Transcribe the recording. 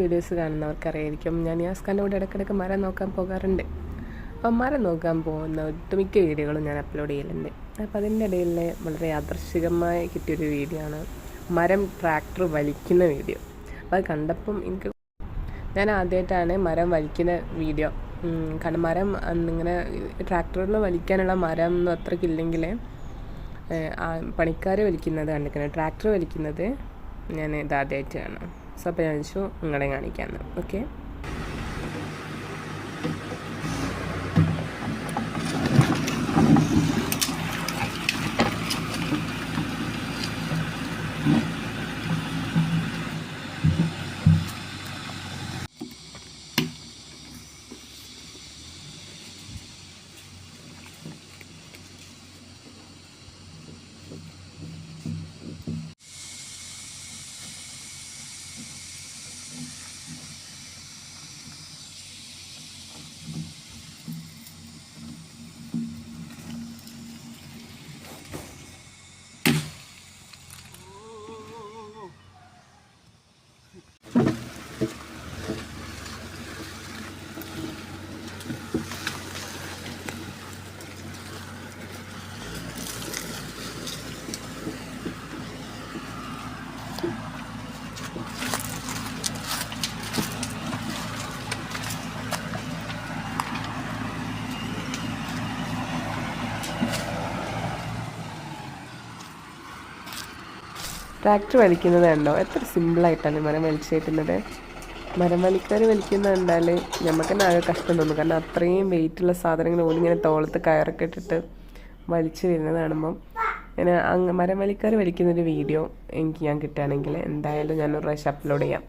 Videos കാണുന്നവർക്കറിയായിരിക്കും ഞാൻ യാസ്ഖാൻ്റെ കൂടെ ഇടയ്ക്കിടയ്ക്ക് മരം നോക്കാൻ പോകാറുണ്ട്. അപ്പം മരം നോക്കാൻ പോകുന്ന ഒട്ടുമിക്ക വീഡിയോകളും ഞാൻ അപ്ലോഡ് ചെയ്യലുണ്ട്. അപ്പോൾ അതിൻ്റെ ഇടയിൽ വളരെ യാദൃശ്ചികമായി കിട്ടിയൊരു വീഡിയോ ആണ് മരം ട്രാക്ടർ വലിക്കുന്ന വീഡിയോ. അപ്പോൾ അത് കണ്ടപ്പം ഞാൻ ആദ്യമായിട്ടാണ് മരം വലിക്കുന്ന വീഡിയോ. കാരണം മരം ഇങ്ങനെ ട്രാക്ടറിൽ വലിക്കാനുള്ള മരം ഒന്നും അത്രയ്ക്കില്ലെങ്കിൽ പണിക്കാർ വലിക്കുന്നത് കണ്ടിരിക്കുന്നത്, ട്രാക്ടർ വലിക്കുന്നത് ഞാൻ ഇതാദ്യമായിട്ടാണ്. സോ അപ്പോൾ ഞാൻ വെച്ചു നിങ്ങളെ കാണിക്കാമെന്ന്. ഓക്കെ, ട്രാക്ടർ വലിക്കുന്നത് കണ്ടോ? എത്ര സിമ്പിളായിട്ടാണ് മരം വലിച്ചു കയറ്റുന്നത്. മരം വലിക്കാർ വലിക്കുന്നത് കണ്ടാൽ നമുക്ക് തന്നെ ആകെ കഷ്ടം തോന്നും. കാരണം അത്രയും വെയിറ്റുള്ള സാധനങ്ങൾ ഓടിങ്ങനെ തോളത്ത് കയറൊക്കെ ഇട്ടിട്ട് വലിച്ചു വരുന്നത് കാണുമ്പം മരം വലിക്കാർ വലിക്കുന്നൊരു വീഡിയോ ഞാൻ കിട്ടുകയാണെങ്കിൽ എന്തായാലും ഞാനൊരു പ്രാവശ്യം അപ്ലോഡ് ചെയ്യാം.